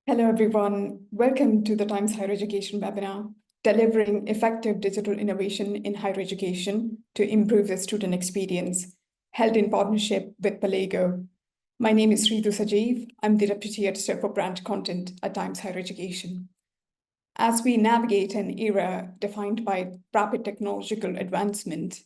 Hello, everyone. Welcome to the Times Higher Education webinar, Delivering Effective Digital Innovation in Higher Education to Improve the Student Experience, held in partnership with Perlego. My name is Ritu Sajeev. I'm the Deputy Editor for Brand Content at Times Higher Education. As we navigate an era defined by rapid technological advancement,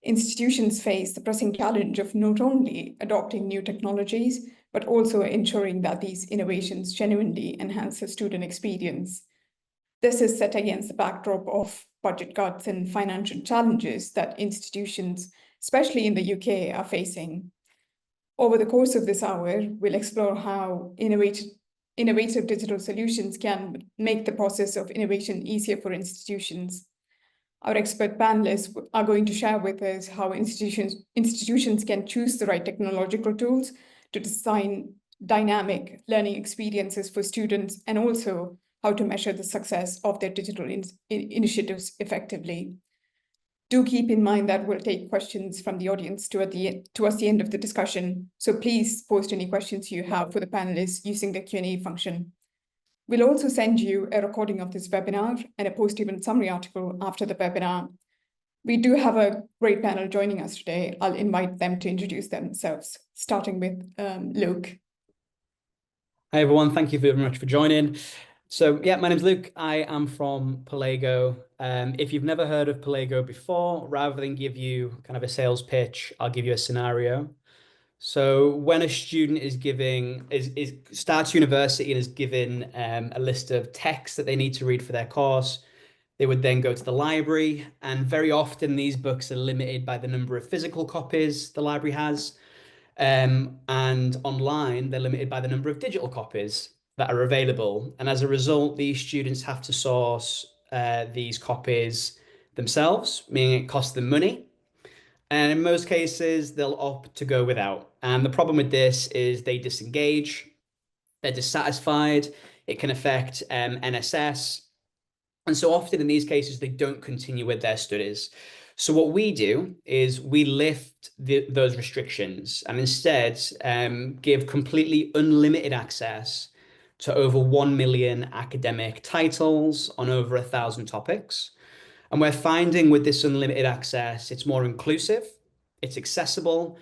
institutions face the pressing challenge of not only adopting new technologies, but also ensuring that these innovations genuinely enhance the student experience. This is set against the backdrop of budget cuts and financial challenges that institutions, especially in the UK, are facing. Over the course of this hour, we'll explore how innovative digital solutions can make the process of innovation easier for institutions. Our expert panelists are going to share with us how institutions can choose the right technological tools to design dynamic learning experiences for students, and also how to measure the success of their digital initiatives effectively. Do keep in mind that we'll take questions from the audience towards the end of the discussion, so please post any questions you have for the panelists using the Q&A function. We'll also send you a recording of this webinar and a post-event summary article after the webinar. We do have a great panel joining us today. I'll invite them to introduce themselves, starting with Luke. Hi, everyone. Thank you very much for joining. So yeah, my name's Luke. I am from Perlego. If you've never heard of Perlego before, rather than give you kind of a sales pitch, I'll give you a scenario. So when a student starts university and is given a list of texts that they need to read for their course, they would then go to the library, and very often these books are limited by the number of physical copies the library has, and online they're limited by the number of digital copies that are available. And as a result, these students have to source these copies themselves, meaning it costs them money. And in most cases, they'll opt to go without. And the problem with this is they disengage, they're dissatisfied, it can affect NSS. And so often in these cases, they don't continue with their studies. So what we do is we lift those restrictions and instead give completely unlimited access to over 1 million academic titles on over 1,000 topics. And we're finding with this unlimited access, it's more inclusive, it's accessible,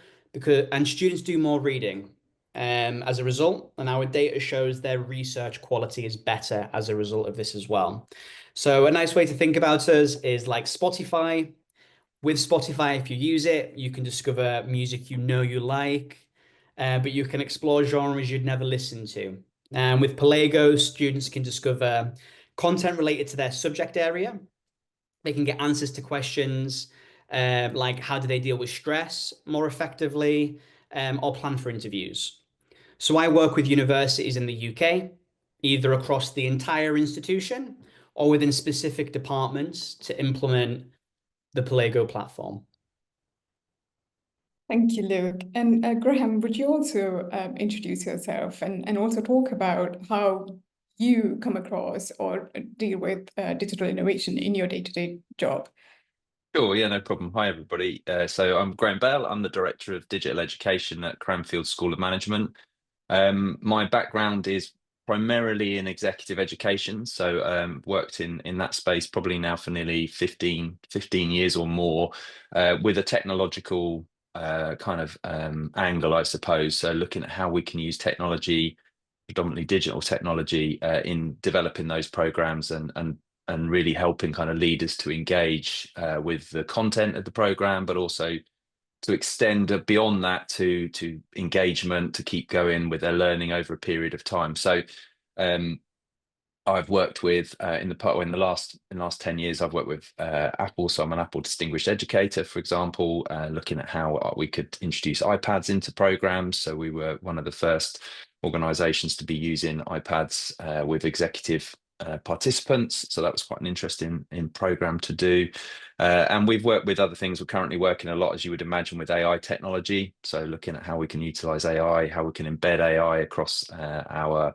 and students do more reading as a result. And our data shows their research quality is better as a result of this as well. So a nice way to think about us is like Spotify. With Spotify, if you use it, you can discover music you like, but you can explore genres you'd never listen to. And with Perlego, students can discover content related to their subject area. They can get answers to questions like how do they deal with stress more effectively, or plan for interviews. So I work with universities in the UK, either across the entire institution or within specific departments to implement the Perlego platform. Thank you, Luke. And Graham, would you also introduce yourself and also talk about how you come across or deal with digital innovation in your day-to-day job? Sure, yeah, no problem. Hi, everybody. So I'm Graham Bell. I'm the Director of Digital Education at Cranfield School of Management. My background is primarily in executive education, so worked in that space probably now for nearly 15 years or more, with a technological kind of angle, I suppose. So looking at how we can use technology, predominantly digital technology, in developing those programs and really helping kind of leaders to engage with the content of the program, but also to extend beyond that to engagement, to keep going with their learning over a period of time. So I've worked with in the last 10 years, I've worked with Apple. So I'm an Apple Distinguished Educator, for example, looking at how we could introduce iPads into programs. So we were one of the first organizations to be using iPads with executive participants. So that was quite an interesting program to do. And we've worked with other things. We're currently working a lot, as you would imagine, with AI technology. So looking at how we can utilize AI, how we can embed AI across our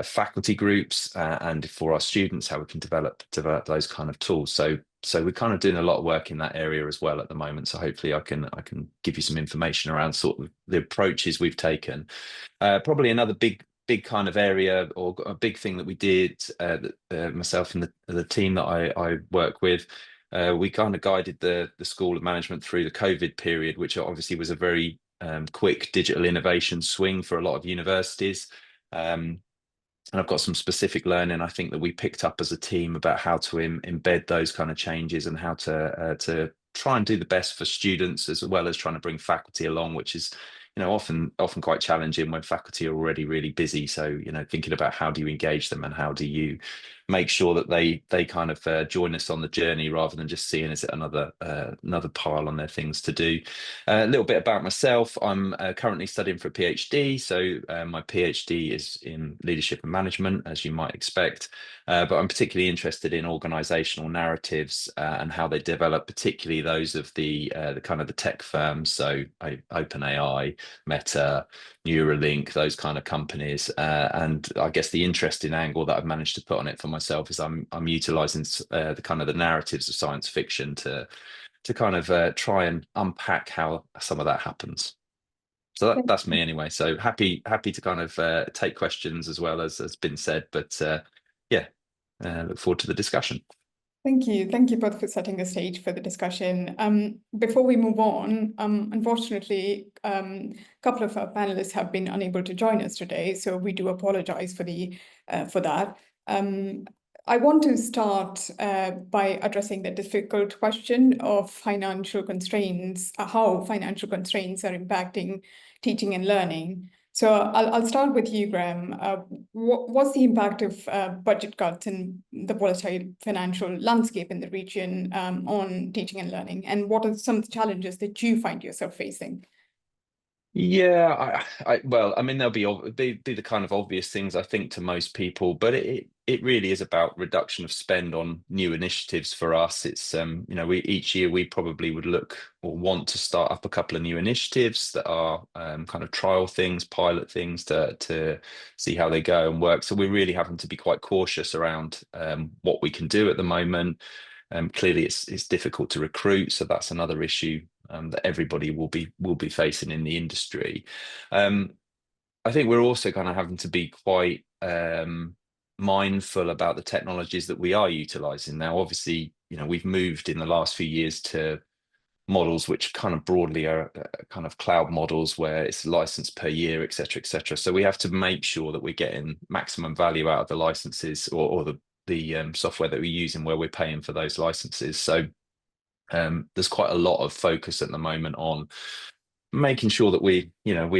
faculty groups, and for our students, how we can develop those kind of tools. So we're kind of doing a lot of work in that area as well at the moment. So hopefully I can give you some information around sort of the approaches we've taken. Probably another big big kind of area, or a big thing that we did, myself and the team that I work with, we kind of guided the School of Management through the COVID period, which obviously was a very quick digital innovation swing for a lot of universities. And I've got some specific learning, I think, that we picked up as a team about how to embed those kind of changes and how to try and do the best for students, as well as trying to bring faculty along, which is, often quite challenging when faculty are already really busy. So, thinking about how do you engage them and how do you make sure that they kind of join us on the journey, rather than just seeing it as another pile on their things to do. A little bit about myself. I'm currently studying for a PhD. So my PhD is in leadership and management, as you might expect. But I'm particularly interested in organizational narratives and how they develop, particularly those of the kind of the tech firms. So OpenAI, Meta, Neuralink, those kind of companies. And I guess the interesting angle that I've managed to put on it for myself is I'm utilizing the kind of the narratives of science fiction to kind of try and unpack how some of that happens. So that's me anyway. So happy to kind of take questions as well, as has been said. But look forward to the discussion. Thank you both for setting the stage for the discussion. Before we move on, unfortunately, a couple of our panelists have been unable to join us today, so we do apologize for that. I want to start by addressing the difficult question of financial constraints, how financial constraints are impacting teaching and learning. So I'll start with you, Graham. What's the impact of budget cuts and the volatile financial landscape in the region on teaching and learning? And what are some of the challenges that you find yourself facing? Yeah, well, I mean, there'll be the kind of obvious things, I think, to most people, but it really is about reduction of spend on new initiatives for us. It's each year we probably would look or want to start up a couple of new initiatives that are kind of trial things, pilot things to see how they go and work. So we're really having to be quite cautious around what we can do at the moment. Clearly, it's difficult to recruit, so that's another issue that everybody will be facing in the industry. I think we're also kind of having to be quite mindful about the technologies that we are utilizing now. Obviously, we've moved in the last few years to models which kind of broadly are kind of cloud models, where it's licensed per year, et cetera, et cetera. So we have to make sure that we're getting maximum value out of the licenses or the software that we're using, where we're paying for those licenses. So there's quite a lot of focus at the moment on making sure that we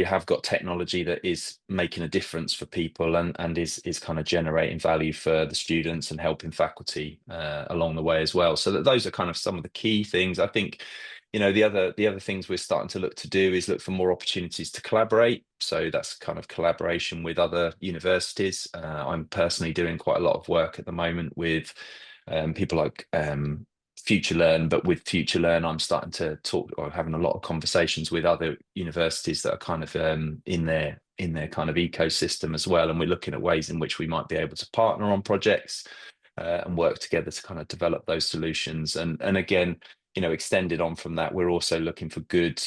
have got technology that is making a difference for people and is kind of generating value for the students and helping faculty along the way as well. So those are kind of some of the key things. I think the other things we're starting to look to do is look for more opportunities to collaborate. So that's kind of collaboration with other universities. I'm personally doing quite a lot of work at the moment with people like FutureLearn, but with FutureLearn, I'm starting to talk or having a lot of conversations with other universities that are kind of in their kind of ecosystem as well. And we're looking at ways in which we might be able to partner on projects and work together to kind of develop those solutions. And again, extended on from that, we're also looking for good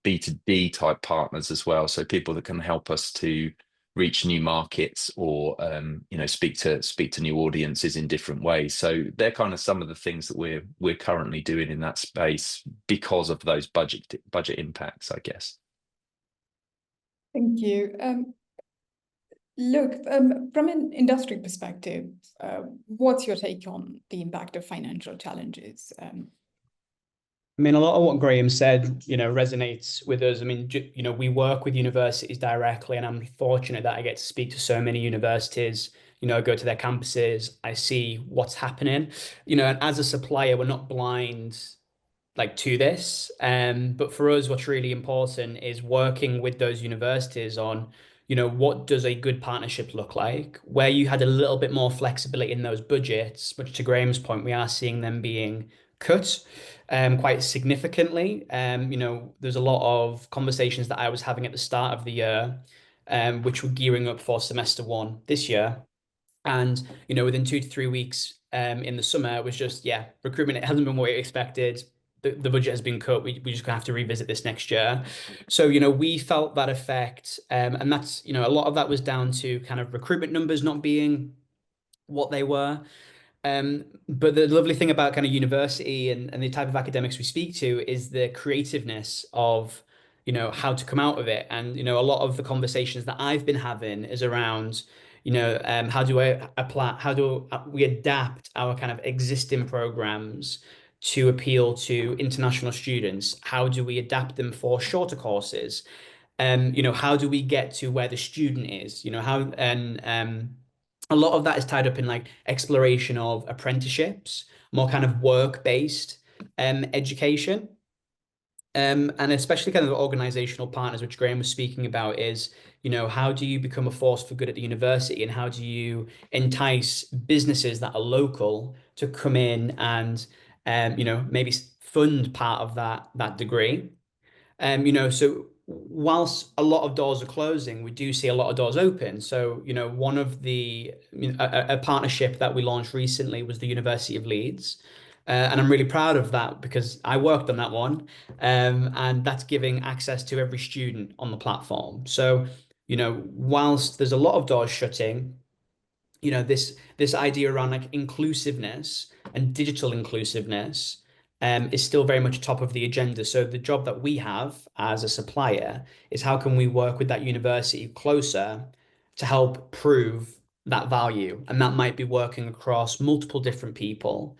B2B type partners as well. So people that can help us to reach new markets or speak to new audiences in different ways. So they're kind of some of the things that we're currently doing in that space because of those budget impacts, I guess. Thank you. Look, from an industry perspective, what's your take on the impact of financial challenges? I mean, a lot of what Graham said, resonates with us. I mean, we work with universities directly, and I'm fortunate that I get to speak to so many universities, go to their campuses. I see what's happening, and as a supplier, we're not blind to this. But for us, what's really important is working with those universities on, what does a good partnership look like, where you had a little bit more flexibility in those budgets, which to Graham's point, we are seeing them being cut quite significantly. There's a lot of conversations that I was having at the start of the year, which were gearing up for semester one this year. And, within 2 to 3 weeks in the summer, it was just, recruitment, it hasn't been what we expected. the budget has been cut. We just gonna have to revisit this next year. So, we felt that effect. And that's, a lot of that was down to kind of recruitment numbers not being what they were. But the lovely thing about kind of university and the type of academics we speak to is the creativeness of, how to come out of it. And, a lot of the conversations that I've been having is around, how do I apply, how do we adapt our kind of existing programs to appeal to international students? How do we adapt them for shorter courses? How do we get to where the student is? A lot of that is tied up in like exploration of apprenticeships, more kind of work-based education. And especially kind of the organizational partners, which Graham was speaking about, is, how do you become a force for good at the university, and how do you entice businesses that are local to come in and, maybe fund part of that degree. So whilst a lot of doors are closing, we do see a lot of doors open. So, one of a partnership that we launched recently was the University of Leeds. And I'm really proud of that because I worked on that one. And that's giving access to every student on the platform. So, whilst there's a lot of doors shutting, this idea around like inclusiveness and digital inclusiveness is still very much top of the agenda. So the job that we have as a supplier is how can we work with that university closer to help prove that value, and that might be working across multiple different people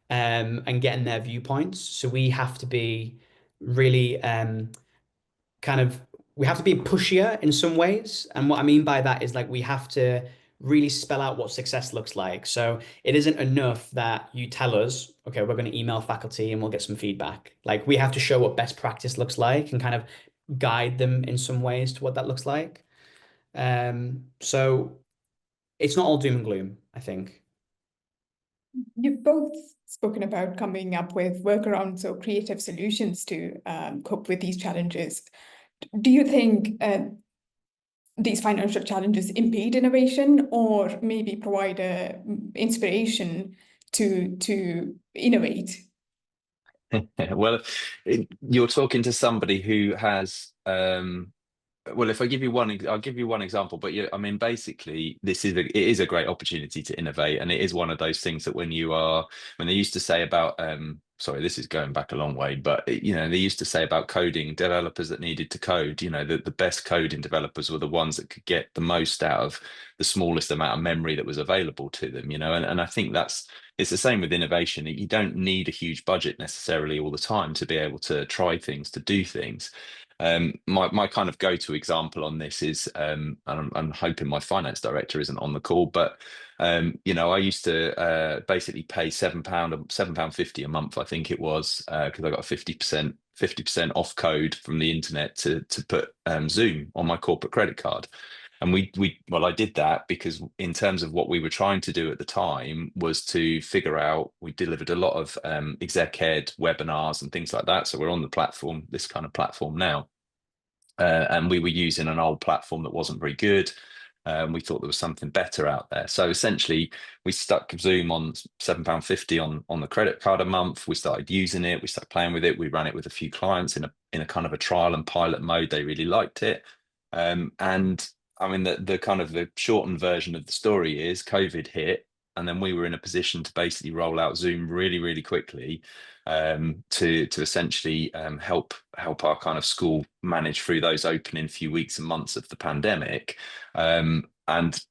and getting their viewpoints. So we have to be really kind of we have to be pushier in some ways. And what I mean by that is like we have to really spell out what success looks like. So it isn't enough that you tell us, okay, we're going to email faculty and we'll get some feedback. Like we have to show what best practice looks like and kind of guide them in some ways to what that looks like. So it's not all doom and gloom, I think. You've both spoken about coming up with workarounds or creative solutions to cope with these challenges. Do you think these financial challenges impede innovation, or maybe provide a inspiration to innovate? Well, you're talking to somebody who has well, if I give you one, I'll give you one example. But I mean, basically, it is a great opportunity to innovate, and it is one of those things that when they used to say about, sorry, this is going back a long way, but they used to say about coding developers that needed to code. The best coding developers were the ones that could get the most out of the smallest amount of memory that was available to them. And I think it's the same with innovation. You don't need a huge budget necessarily all the time to be able to try things, to do things. My kind of go-to example on this is, and I'm hoping my finance director isn't on the call, but I used to basically pay £7.50 a month, I think it was, because I got a 50% off code from the internet to put Zoom on my corporate credit card. And I did that because in terms of what we were trying to do at the time was to figure out, we delivered a lot of exec ed webinars and things like that. So we're on the platform, this kind of platform now. And we were using an old platform that wasn't very good. We thought there was something better out there. So essentially we stuck Zoom on £7.50 on the credit card a month. We started using it. We started playing with it. We ran it with a few clients in a kind of a trial and pilot mode. They really liked it. And I mean, the kind of the shortened version of the story is COVID hit, and then we were in a position to basically roll out Zoom really, really quickly to essentially help our kind of school manage through those opening few weeks and months of the pandemic. And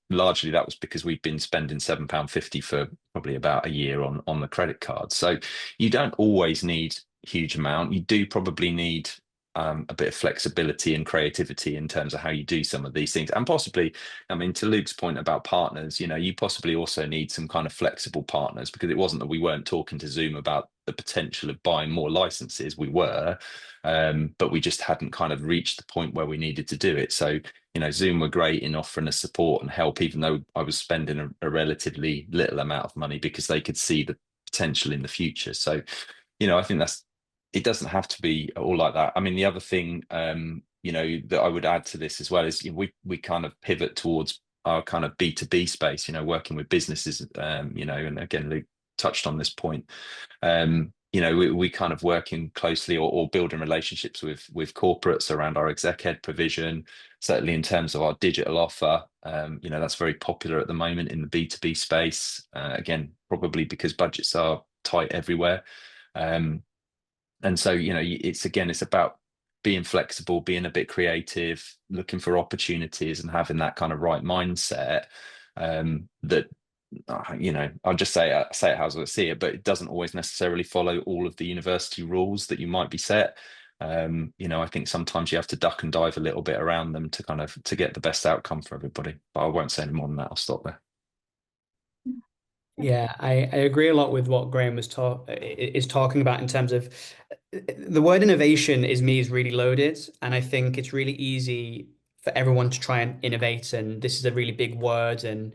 largely that was because we've been spending £7.50 for probably about a year on the credit card. So you don't always need a huge amount. You do probably need a bit of flexibility and creativity in terms of how you do some of these things. And possibly, I mean, to Luke's point about partners, you possibly also need some kind of flexible partners, because it wasn't that we weren't talking to Zoom about the potential of buying more licenses. We were, but we just hadn't kind of reached the point where we needed to do it. So, Zoom were great in offering us support and help, even though I was spending a relatively little amount of money, because they could see the potential in the future. So, I think it doesn't have to be all like that. I mean, the other thing, that I would add to this as well is we kind of pivot towards our kind of B2B space, working with businesses, and again, Luke touched on this point. we kind of working closely or building relationships with corporates around our exec ed provision, certainly in terms of our digital offer. That's very popular at the moment in the B2B space. Again, probably because budgets are tight everywhere. And so, it's about being flexible, being a bit creative, looking for opportunities and having that kind of right mindset that I'll just say it how I see it, but it doesn't always necessarily follow all of the university rules that you might be set. I think sometimes you have to duck and dive a little bit around them to get the best outcome for everybody. But I won't say any more than that. I'll stop there. Yeah, I agree a lot with what Graham is talking about in terms of the word innovation is really loaded, and I think it's really easy for everyone to try and innovate, and this is a really big word, and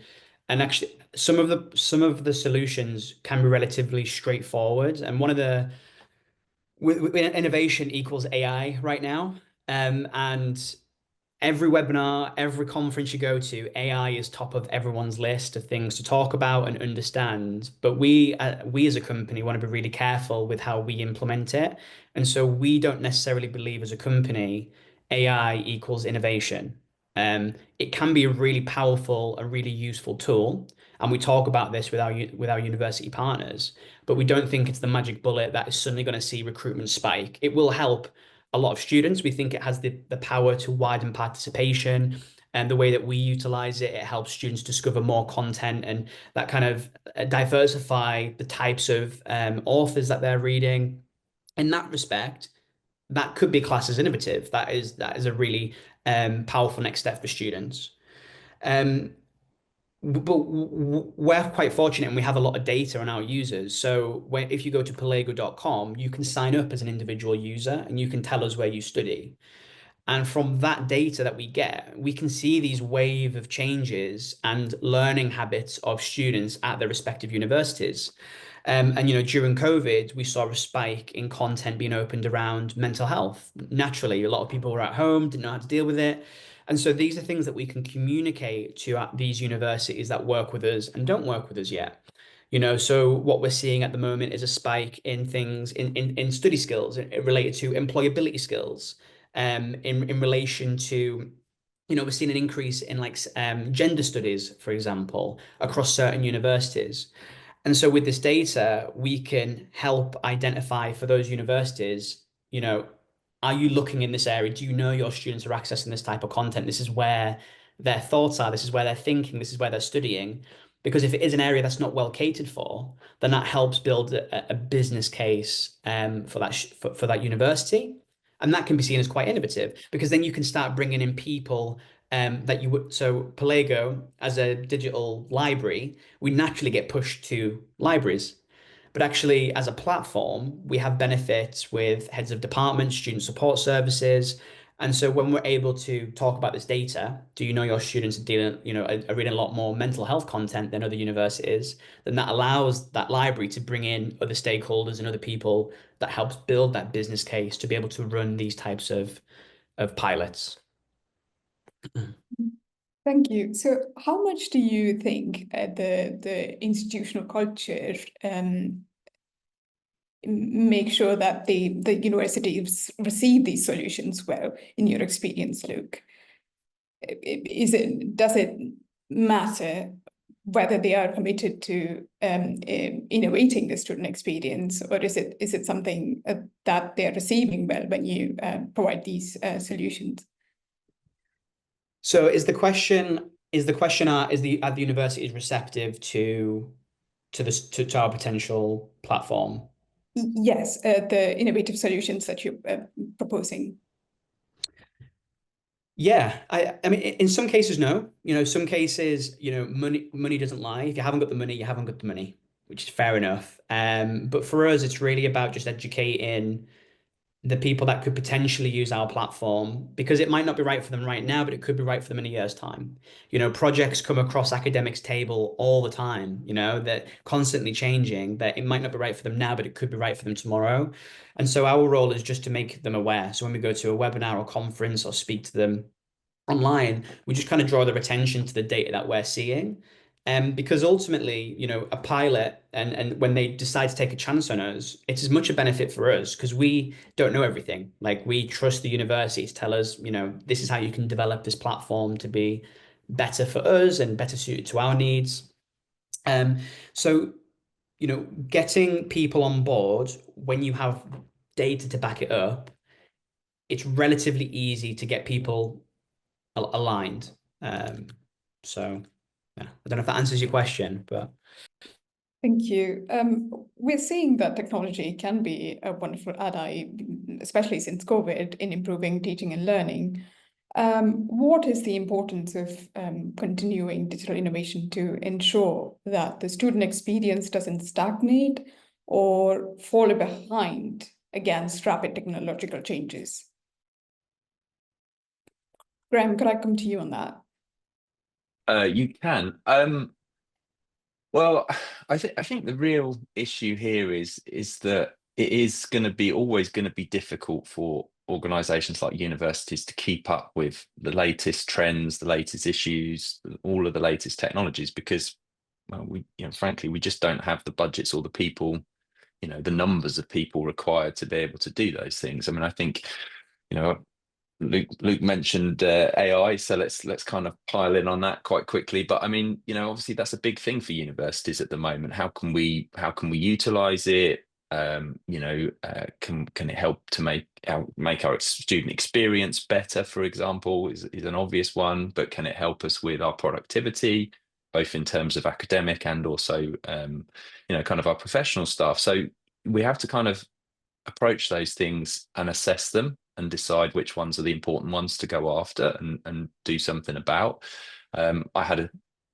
actually some of the solutions can be relatively straightforward, and one of the with innovation equals AI right now, and every webinar, every conference you go to, AI is top of everyone's list of things to talk about and understand. But we as a company want to be really careful with how we implement it. And so we don't necessarily believe as a company AI equals innovation. It can be a really powerful, a really useful tool. And we talk about this with our university partners, but we don't think it's the magic bullet that is suddenly going to see recruitment spike. It will help a lot of students. We think it has the power to widen participation, and the way that we utilize it, it helps students discover more content and that kind of diversify the types of authors that they're reading. In that respect, that could be classed as innovative. That is a really powerful next step for students. But we're quite fortunate and we have a lot of data on our users. So if you go to perlego.com, you can sign up as an individual user and you can tell us where you study. And from that data that we get, we can see these wave of changes and learning habits of students at their respective universities. And during COVID, we saw a spike in content being opened around mental health. Naturally, a lot of people were at home, didn't know how to deal with it. And so these are things that we can communicate to these universities that work with us and don't work with us yet. So what we're seeing at the moment is a spike in things in study skills related to employability skills, in relation to, we're seeing an increase in gender studies, for example, across certain universities. And so with this data, we can help identify for those universities, are you looking in this area? Do you know your students are accessing this type of content? This is where their thoughts are. This is where they're thinking. This is where they're studying. Because if it is an area that's not well catered for, then that helps build a business case for that university. And that can be seen as quite innovative, because then you can start bringing in people that you would. So Perlego, as a digital library, we naturally get pushed to libraries. But actually, as a platform, we have benefits with heads of departments, student support services. And so when we're able to talk about this data, do you know your students are are reading a lot more mental health content than other universities? Then that allows that library to bring in other stakeholders and other people that helps build that business case to be able to run these types of pilots. Thank you. So how much do you think the institutional culture make sure that the universities receive these solutions well, in your experience, Luke? Does it matter whether they are committed to innovating the student experience, or is it something that they're receiving well when you provide these solutions? So are the universities receptive to our potential platform? Yes, the innovative solutions that you're proposing. Yeah, I mean, in some cases, no. Some cases, money doesn't lie. If you haven't got the money, you haven't got the money, which is fair enough. But for us, it's really about just educating the people that could potentially use our platform, because it might not be right for them right now, but it could be right for them in a year's time. Projects come across academics' table all the time, they're constantly changing, that it might not be right for them now, but it could be right for them tomorrow. And so our role is just to make them aware. So when we go to a webinar or conference or speak to them online, we just kind of draw their attention to the data that we're seeing. Because ultimately, a pilot and when they decide to take a chance on us, it's as much a benefit for us because we don't know everything. Like we trust the university to tell us, this is how you can develop this platform to be better for us and better suited to our needs. So, getting people on board when you have data to back it up, it's relatively easy to get people aligned. So yeah, I don't know if that answers your question, but Thank you. We're seeing that technology can be a wonderful ally, especially since COVID, in improving teaching and learning. What is the importance of continuing digital innovation to ensure that the student experience doesn't stagnate or fall behind against rapid technological changes? Graham, could I come to you on that? You can. Well, I think the real issue here is that it is going to be always going to be difficult for organizations like universities to keep up with the latest trends, the latest issues, all of the latest technologies, because well, frankly, we just don't have the budgets or the people, the numbers of people required to be able to do those things. I mean, I think, you know, Luke mentioned AI, so let's kind of pile in on that quite quickly. But I mean, obviously that's a big thing for universities at the moment. How can we utilize it? Can it help to make our student experience better? For example, is an obvious one. But can it help us with our productivity, both in terms of academic and also kind of our professional staff? So we have to kind of approach those things and assess them and decide which ones are the important ones to go after and do something about. I had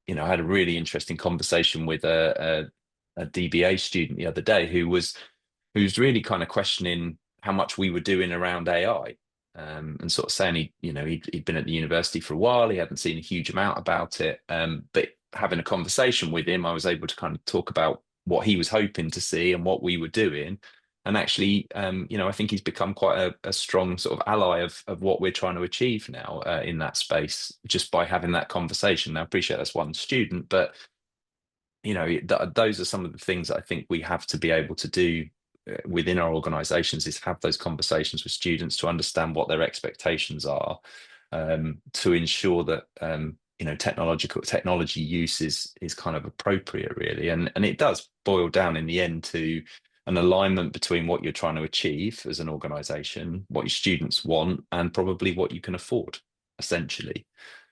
a really interesting conversation with a DBA student the other day who's really kind of questioning how much we were doing around AI. And sort of saying he'd been at the university for a while, he hadn't seen a huge amount about it. But having a conversation with him, I was able to kind of talk about what he was hoping to see and what we were doing. And actually, I think he's become quite a strong sort of ally of what we're trying to achieve now in that space, just by having that conversation. Now, I appreciate that's one student, but those are some of the things that I think we have to be able to do within our organizations, is have those conversations with students to understand what their expectations are, to ensure that technology use is kind of appropriate, really. And it does boil down in the end to an alignment between what you're trying to achieve as an organization, what your students want, and probably what you can afford, essentially.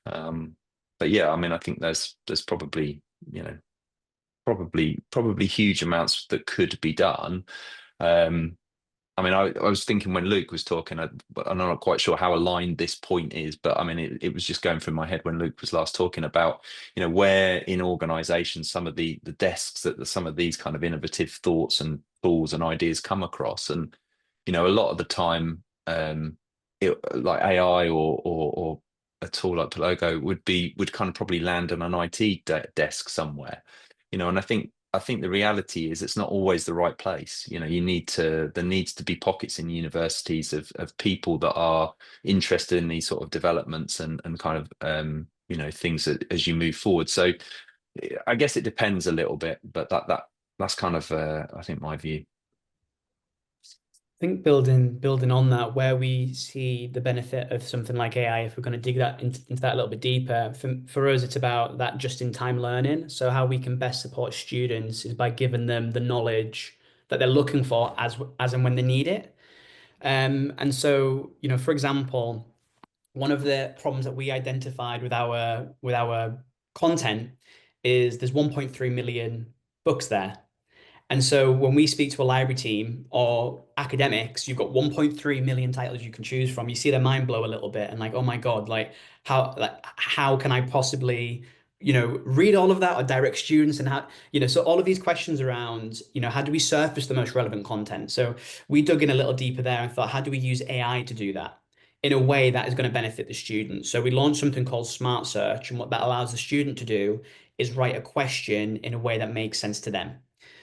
But yeah, I mean, I think there's probably huge amounts that could be done. I mean, I was thinking when Luke was talking, I'm not quite sure how aligned this point is, but I mean, it was just going through my head when Luke was last talking about, where in organizations some of the desks that some of these kind of innovative thoughts and tools and ideas come across. And, a lot of the time, like AI or a tool like Perlego would kind of probably land on an IT desk somewhere, and I think the reality is it's not always the right place. There needs to be pockets in universities of people that are interested in these sort of developments and kind of things as you move forward. So I guess it depends a little bit, but that's kind of I think my view. I think building on that, where we see the benefit of something like AI, if we're going to dig that into that a little bit deeper, for us, it's about that just-in-time learning. So how we can best support students is by giving them the knowledge that they're looking for as and when they need it. And so, for example, one of the problems that we identified with our content is there's 1.3 million books there. And so when we speak to a library team or academics, you've got 1.3 million titles you can choose from. You see their mind blow a little bit and like, oh my God, how can I possibly, read all of that or direct students and how, so all of these questions around, how do we surface the most relevant content? So we dug in a little deeper there and thought, how do we use AI to do that in a way that is going to benefit the student? So we launched something called Smart Search, and what that allows the student to do is write a question in a way that makes sense to them.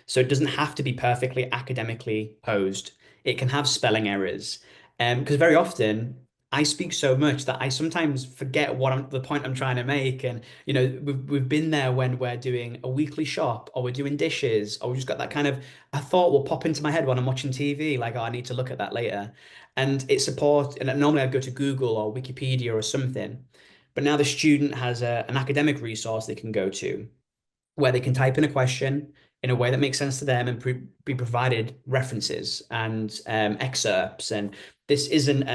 So it doesn't have to be perfectly academically posed. It can have spelling errors. Because very often I speak so much that I sometimes forget the point I'm trying to make. And, you know, we've been there when we're doing a weekly shop, or we're doing dishes, or we just got that kind of, a thought will pop into my head when I'm watching TV, like, oh, I need to look at that later. And and normally I'd go to Google or Wikipedia or something. But now the student has an academic resource they can go to, where they can type in a question in a way that makes sense to them, and be provided references and excerpts. And this isn't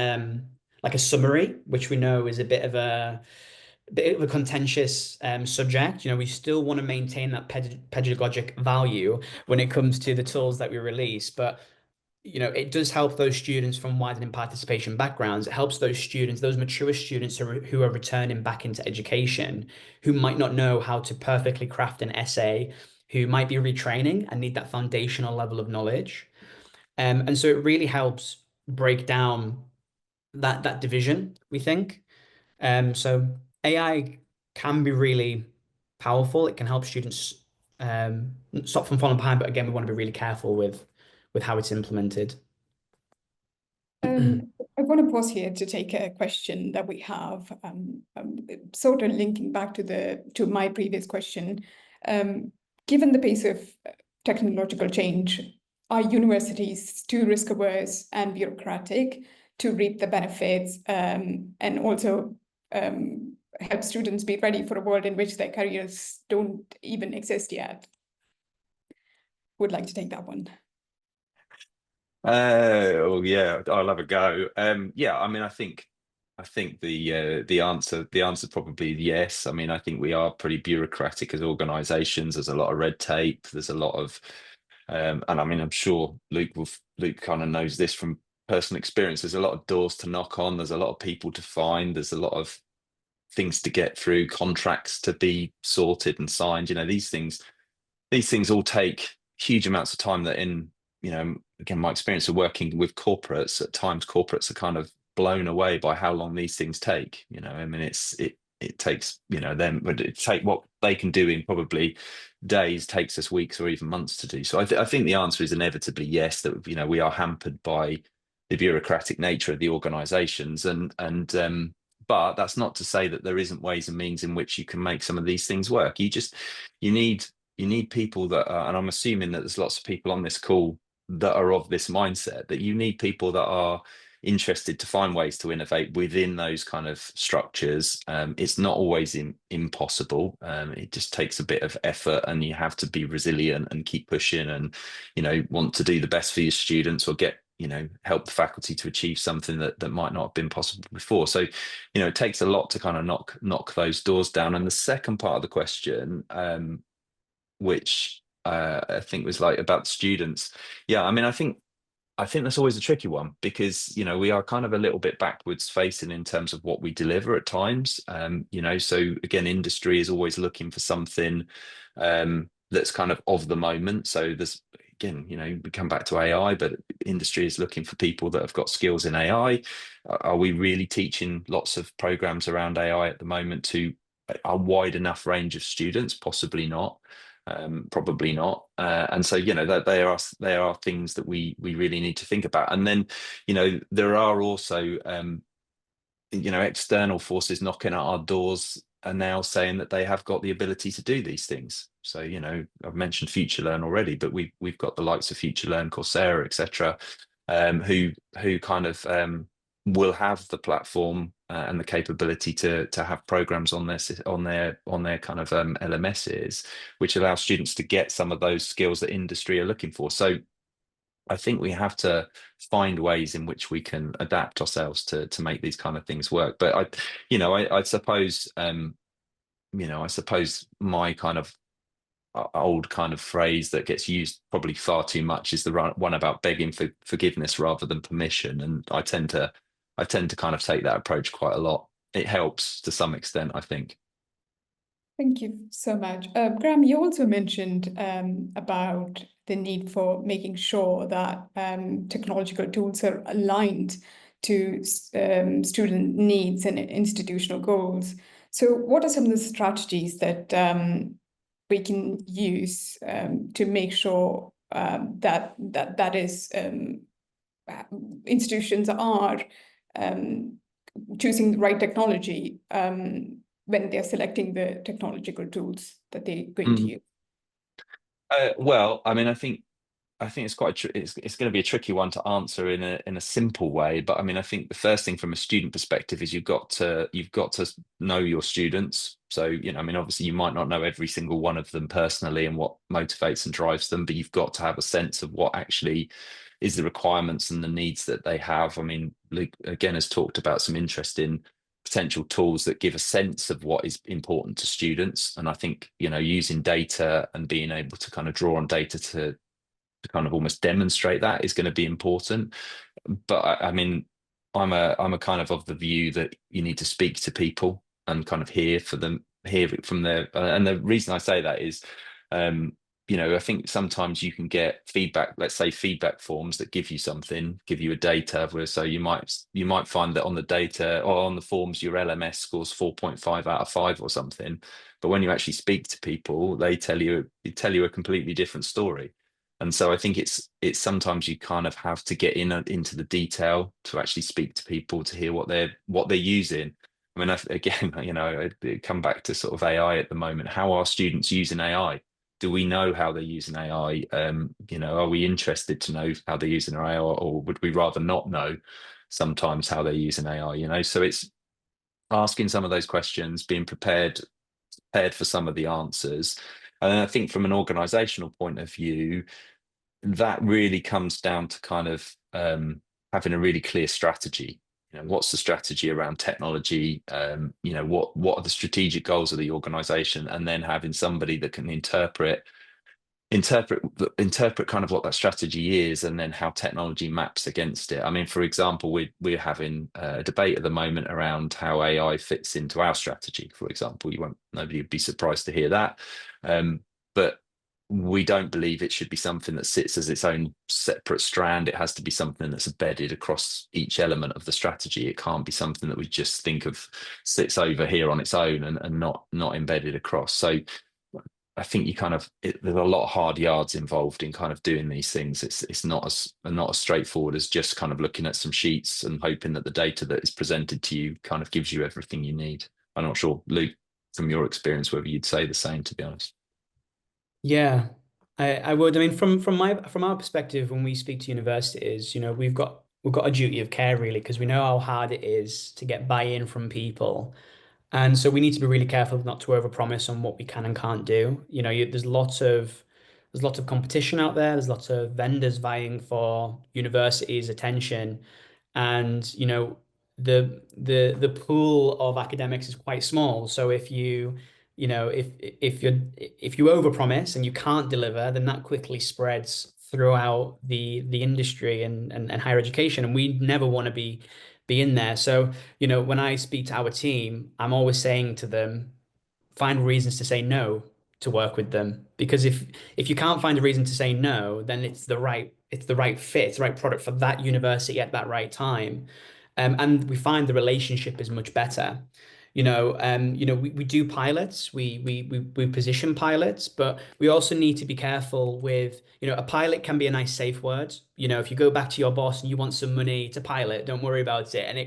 like a summary, which we know is a bit of a contentious subject. You know, we still want to maintain that pedagogic value when it comes to the tools that we release, but you know, it does help those students from widening participation backgrounds. It helps those students, those mature students who are returning back into education, who might not know how to perfectly craft an essay, who might be retraining and need that foundational level of knowledge. And so it really helps break down that division, we think. So AI can be really powerful. It can help students stop from falling behind, but again, we want to be really careful with how it's implemented. I want to pause here to take a question that we have, sort of linking back to my previous question. Given the pace of technological change, are universities too risk averse and bureaucratic to reap the benefits, and also help students be ready for a world in which their careers don't even exist yet? Would like to take that one. Oh yeah, I'll have a go. Yeah, I mean, I think the answer probably yes. I mean, I think we are pretty bureaucratic as organisations. There's a lot of red tape. There's a lot of, and I mean, I'm sure Luke kind of knows this from personal experience. There's a lot of doors to knock on. There's a lot of people to find. There's a lot of things to get through, contracts to be sorted and signed. You know, these things all take huge amounts of time that you know, again, my experience of working with corporates, at times corporates are kind of blown away by how long these things take. You know, I mean, it takes, you know, them, but it take what they can do in probably days takes us weeks or even months to do. So I think the answer is inevitably yes, that, you know, we are hampered by the bureaucratic nature of the organizations, but that's not to say that there isn't ways and means in which you can make some of these things work. You need people that are, and I'm assuming that there's lots of people on this call that are of this mindset, that you need people that are interested to find ways to innovate within those kind of structures. It's not always impossible. It just takes a bit of effort, and you have to be resilient and keep pushing, and, you know, want to do the best for your students, or help the faculty to achieve something that might not have been possible before. So, you know, it takes a lot to kind of knock those doors down. And the second part of the question, which I think was like about the students. Yeah, I mean, I think that's always a tricky one, because, you know, we are kind of a little bit backwards facing in terms of what we deliver at times. You know, so again, industry is always looking for something that's kind of the moment. So there's, again, you know, we come back to AI, but industry is looking for people that have got skills in AI. Are we really teaching lots of programs around AI at the moment to a wide enough range of students? Possibly not. Probably not. And so, you know, that there are things that we really need to think about. And then, you know, there are also, you know, external forces knocking at our doors are now saying that they have got the ability to do these things. So, you know, I've mentioned FutureLearn already, but we've got the likes of FutureLearn, Coursera, etc., who kind of will have the platform and the capability to have programs on their kind of LMSs, which allow students to get some of those skills that industry are looking for. So I think we have to find ways in which we can adapt ourselves to make these kind of things work. But I suppose my kind of old kind of phrase that gets used probably far too much is the one about begging for forgiveness rather than permission. And I tend to kind of take that approach quite a lot. It helps to some extent, I think. Thank you so much. Graham, you also mentioned about the need for making sure that technological tools are aligned to student needs and institutional goals. So what are some of the strategies that we can use to make sure that is institutions are choosing the right technology when they're selecting the technological tools that they're going to use? Well, I mean, I think it's quite it's going to be a tricky one to answer in a simple way. But I mean, I think the first thing from a student perspective is you've got to know your students. So, you know, I mean, obviously you might not know every single one of them personally and what motivates and drives them, but you've got to have a sense of what actually is the requirements and the needs that they have. I mean, Luke again has talked about some interesting potential tools that give a sense of what is important to students. And I think, you know, using data and being able to kind of draw on data to kind of almost demonstrate that is going to be important. But I mean, I'm a kind of the view that you need to speak to people and kind of hear it from their. And the reason I say that is, you know, I think sometimes you can get feedback, let's say feedback forms that give you a data where, so you might find that on the data or on the forms your LMS scores 4.5 out of 5 or something, but when you actually speak to people, they tell you a completely different story. And so I think it's sometimes you kind of have to get into the detail to actually speak to people to hear what they're using. I mean, again, you know, come back to sort of AI at the moment. How are students using AI? Do we know how they're using AI? You know, are we interested to know how they're using AI, or would we rather not know sometimes how they're using AI? You know, so it's asking some of those questions, being prepared for some of the answers. And then I think from an organizational point of view, that really comes down to kind of having a really clear strategy. You know, what's the strategy around technology? You know, what are the strategic goals of the organization? And then having somebody that can interpret kind of what that strategy is, and then how technology maps against it. I mean, for example, we're having a debate at the moment around how AI fits into our strategy. For example, nobody would be surprised to hear that, but we don't believe it should be something that sits as its own separate strand. It has to be something that's embedded across each element of the strategy. It can't be something that we just think of sits over here on its own and not embedded across. So I think there's a lot of hard yards involved in kind of doing these things. It's not as straightforward as just kind of looking at some sheets and hoping that the data that is presented to you kind of gives you everything you need. I'm not sure, Luke, from your experience, whether you'd say the same, to be honest. Yeah, I would. I mean, from our perspective, when we speak to universities, you know, we've got a duty of care really, because we know how hard it is to get buy-in from people. And so we need to be really careful not to overpromise on what we can and can't do. You know, there's lots of competition out there. There's lots of vendors vying for universities' attention, and you know, the pool of academics is quite small. So if you know, if you overpromise and you can't deliver, then that quickly spreads throughout the industry and higher education, and we never want to be in there. So, you know, when I speak to our team, I'm always saying to them, find reasons to say no to work with them. Because if you can't find a reason to say no, then it's the right fit, it's the right product for that university at that right time. And we find the relationship is much better. You know, we do pilots, we position pilots, but we also need to be careful with, you know, a pilot can be a nice safe word. You know, if you go back to your boss and you want some money to pilot, don't worry about it. And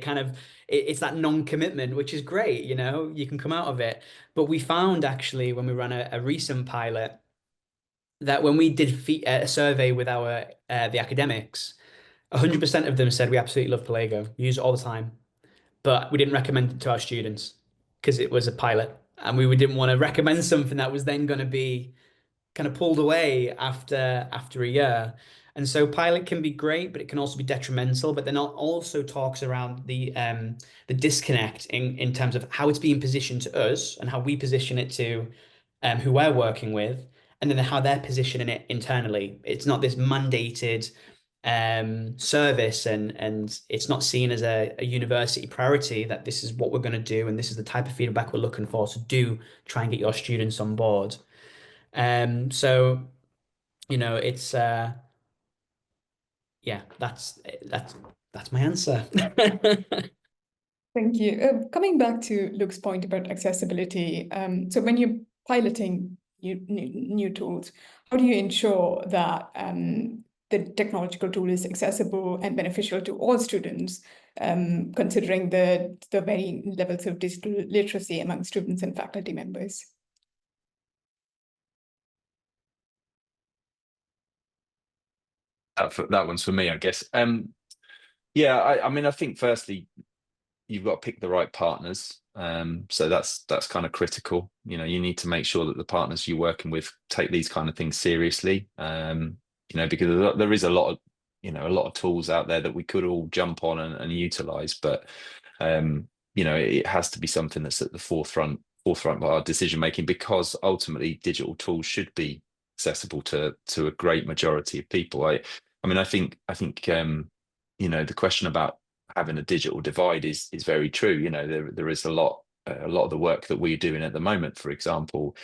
it's that non-commitment, which is great, you know, you can come out of it. But we found actually when we ran a recent pilot that when we did a survey with the academics, 100% of them said we absolutely love Perlego, use it all the time, but we didn't recommend it to our students because it was a pilot, and we didn't want to recommend something that was then going to be kind of pulled away after a year. And so pilot can be great, but it can also be detrimental. But then also talks around the disconnect in terms of how it's being positioned to us and how we position it to who we're working with, and then how they're positioning it internally. It's not this mandated service, and it's not seen as a university priority that this is what we're going to do and this is the type of feedback we're looking for. So do try and get your students on board. So you know, it's yeah, that's my answer. Thank you. Coming back to Luke's point about accessibility, so when you're piloting new tools, how do you ensure that the technological tool is accessible and beneficial to all students, considering the varying levels of digital literacy among students and faculty members? That one's for me, I guess. Yeah, I mean, I think firstly, you've got to pick the right partners. So that's kind of critical. You know, you need to make sure that the partners you're working with take these kind of things seriously. You know, because there is a lot of tools out there that we could all jump on and utilize, but you know, it has to be something that's at the forefront of our decision making, because ultimately digital tools should be accessible to a great majority of people. I mean, I think you know, the question about having a digital divide is very true. You know, there is a lot of the work that we're doing at the moment, for example.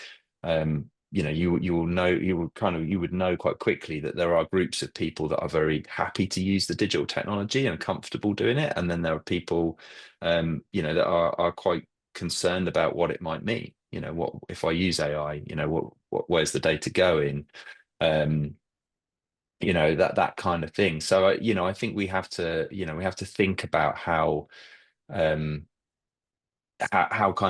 You know, you would know quite quickly that there are groups of people that are very happy to use the digital technology and comfortable doing it, and then there are people you know, that are quite concerned about what it might mean. You know, what if I use AI? You know, where's the data going? You know, that kind of thing. So you know, I think we have to think about how kind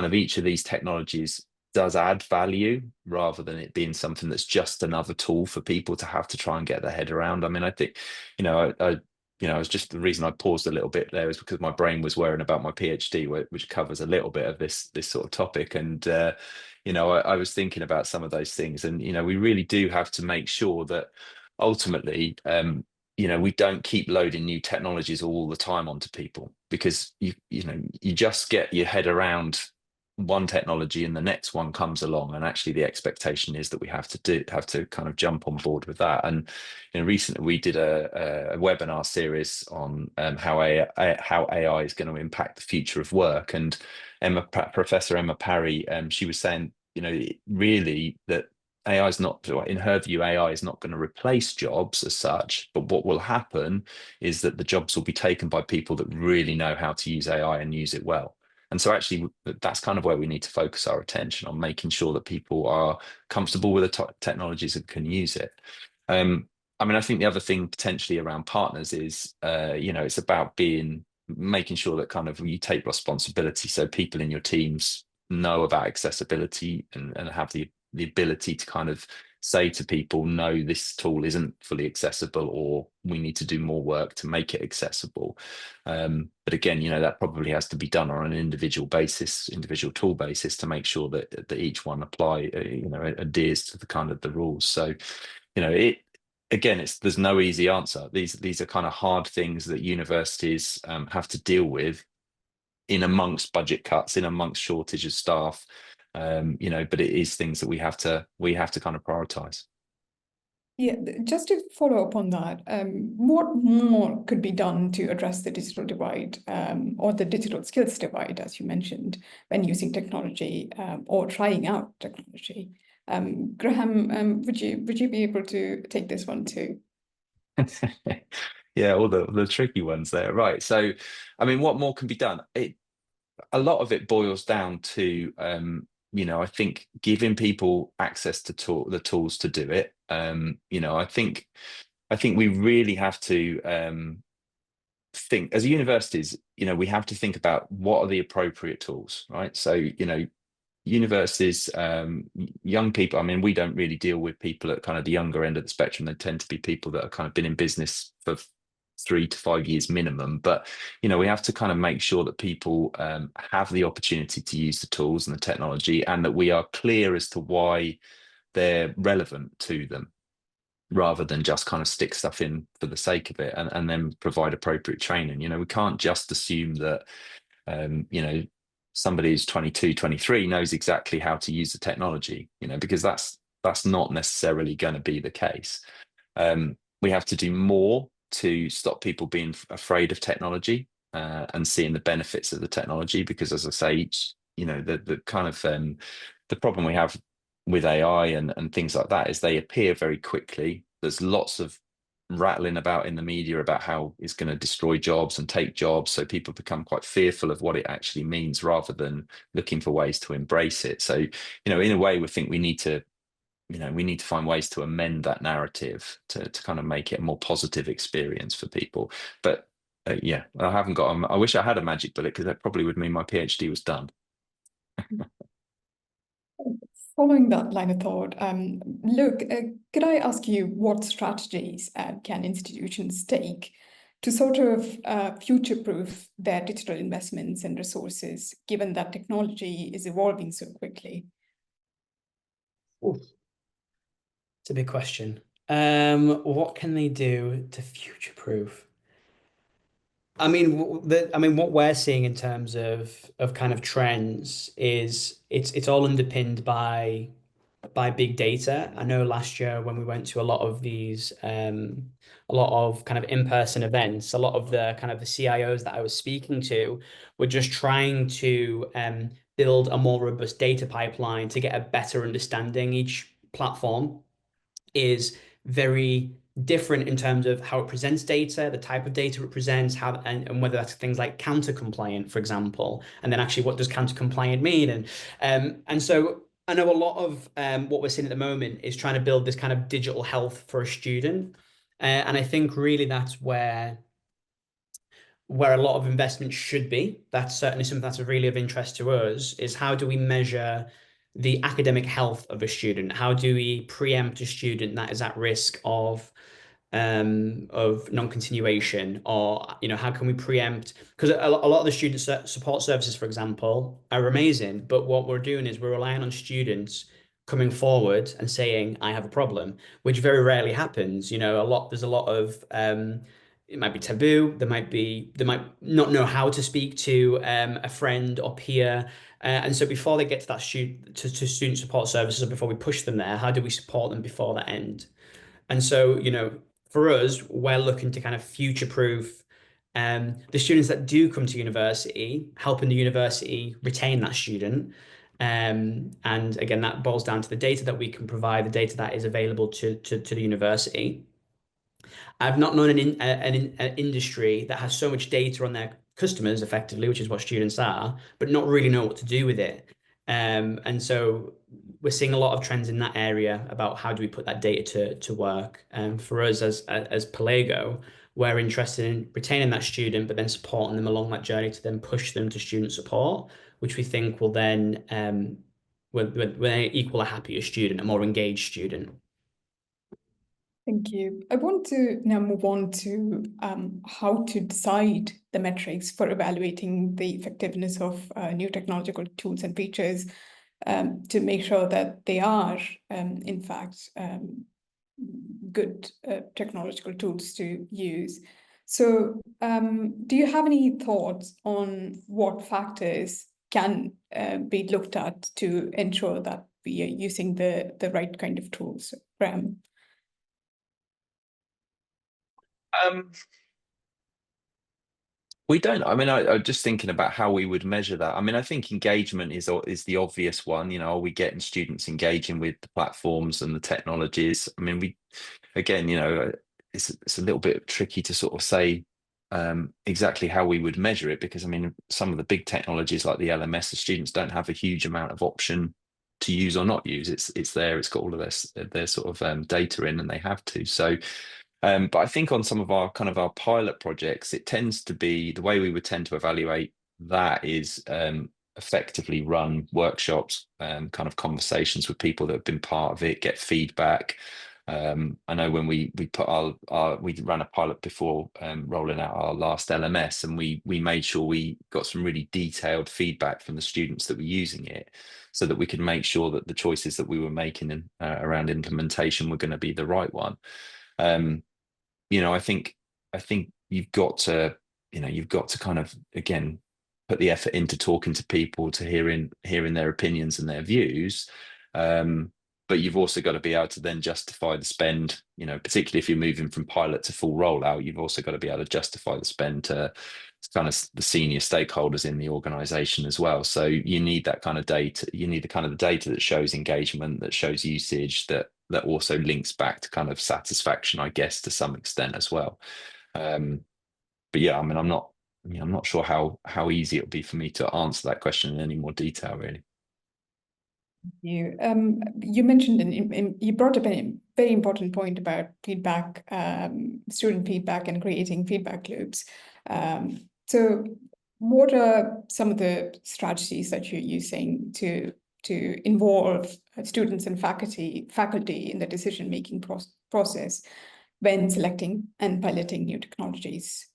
of each of these technologies does add value, rather than it being something that's just another tool for people to have to try and get their head around. I mean, I think, you know, you know, it's just the reason I paused a little bit there is because my brain was worrying about my PhD, which covers a little bit of this sort of topic. And you know, I was thinking about some of those things, and you know, we really do have to make sure that ultimately, you know, we don't keep loading new technologies all the time onto people, because you know, you just get your head around one technology and the next one comes along, and actually the expectation is that we have to kind of jump on board with that. And you know, recently we did a webinar series on how AI is going to impact the future of work, and Professor Emma Parry, she was saying, you know, really that AI is not, in her view, AI is not going to replace jobs as such, but what will happen is that the jobs will be taken by people that really know how to use AI and use it well. And so actually, that's kind of where we need to focus our attention, on making sure that people are comfortable with the technologies and can use it. I mean, I think the other thing potentially around partners is, you know, it's about making sure that kind of you take responsibility, so people in your teams know about accessibility and have the ability to kind of say to people, no, this tool isn't fully accessible, or we need to do more work to make it accessible. But again, you know, that probably has to be done on an individual tool basis, to make sure that each one you know, adheres to the kind of the rules. So, you know, there's no easy answer. These are kind of hard things that universities have to deal with, in amongst budget cuts, in amongst shortage of staff. You know, but it is things that we have to kind of prioritize. Yeah, just to follow up on that, what more could be done to address the digital divide, or the digital skills divide, as you mentioned, when using technology or trying out technology? Graham, would you be able to take this one too? Yeah, all the tricky ones there, right? So, I mean, what more can be done? A lot of it boils down to, you know, I think giving people access to the tools to do it. You know, I think we really have to think, as universities, you know, we have to think about what are the appropriate tools, right? So, you know, universities, young people, I mean, we don't really deal with people at kind of the younger end of the spectrum. They tend to be people that are kind of been in business for 3 to 5 years minimum. But you know, we have to kind of make sure that people have the opportunity to use the tools and the technology, and that we are clear as to why they're relevant to them, rather than just kind of stick stuff in for the sake of it, and then provide appropriate training. You know, we can't just assume that you know, somebody who's 22, 23 knows exactly how to use the technology, you know, because that's not necessarily going to be the case. We have to do more to stop people being afraid of technology, and seeing the benefits of the technology, because as I say, you know, the kind of the problem we have with AI and things like that is they appear very quickly. There's lots of rattling about in the media about how it's going to destroy jobs and take jobs, so people become quite fearful of what it actually means, rather than looking for ways to embrace it. So, you know, in a way, we think we need to find ways to amend that narrative to kind of make it a more positive experience for people. But Yeah, I haven't got. I wish I had a magic bullet because that probably would mean my PhD was done. Following that line of thought, Luke, could I ask you what strategies can institutions take to sort of future-proof their digital investments and resources, given that technology is evolving so quickly? Ooh, it's a big question. What can they do to future-proof? I mean, what we're seeing in terms of kind of trends is it's all underpinned by big data. I know last year when we went to a lot of these, a lot of kind of in-person events, a lot of the kind of the CIOs that I was speaking to were just trying to build a more robust data pipeline to get a better understanding. Each platform is very different in terms of how it presents data, the type of data it presents, how and whether that's things like counter compliant, for example, and then actually what does counter compliant mean, and so I know a lot of what we're seeing at the moment is trying to build this kind of digital health for a student, and I think really that's where a lot of investment should be. That's certainly something that's really of interest to us, is how do we measure the academic health of a student? How do we preempt a student that is at risk of non-continuation, or how can we preempt, because a lot of the student support services, for example, are amazing, but what we're doing is we're relying on students coming forward and saying I have a problem, which very rarely happens. There's a lot of it might be taboo. They might not know how to speak to a friend or peer, and so before they get to that student support services, or before we push them there, how do we support them before that end? And so, for us, we're looking to kind of future-proof the students that do come to university, helping the university retain that student. And again, that boils down to the data that we can provide, the data that is available to the university. I've not known an industry that has so much data on their customers effectively, which is what students are, but not really know what to do with it. And so we're seeing a lot of trends in that area about how do we put that data to work. And for us as Perlego, we're interested in retaining that student, but then supporting them along that journey to then push them to student support, which we think will then when they equal a happier student, a more engaged student. Thank you. I want to now move on to how to decide the metrics for evaluating the effectiveness of new technological tools and features to make sure that they are, in fact, good technological tools to use. So do you have any thoughts on what factors can be looked at to ensure that we are using the right kind of tools? We don't. I mean, I'm just thinking about how we would measure that. I mean, I think engagement is the obvious one. Are we getting students engaging with the platforms and the technologies? I mean, again, it's a little bit tricky to sort of say exactly how we would measure it, because I mean, some of the big technologies like the LMS, the students don't have a huge amount of option to use or not use. It's there. It's got all of their sort of data in, and they have to. So. But I think on some of our pilot projects, it tends to be the way we would tend to evaluate that is effectively run workshops, kind of conversations with people that have been part of it, get feedback. I know when we put we ran a pilot before rolling out our last LMS, and we made sure we got some really detailed feedback from the students that were using it, so that we could make sure that the choices that we were making around implementation were going to be the right one. I think you've got to kind of, again, put the effort into talking to people, to hearing their opinions and their views. But you've also got to be able to then justify the spend, particularly if you're moving from pilot to full rollout, you've also got to be able to justify the spend to kind of the senior stakeholders in the organization as well. So you need that kind of data. You need the kind of the data that shows engagement, that shows usage, that also links back to kind of satisfaction, I guess, to some extent as well. But yeah, I mean, I'm not sure how easy it would be for me to answer that question in any more detail, really. You mentioned you brought up a very important point about feedback, student feedback, and creating feedback loops. So, what are some of the strategies that you're using to involve students and faculty in the decision-making process when selecting and piloting new technologies?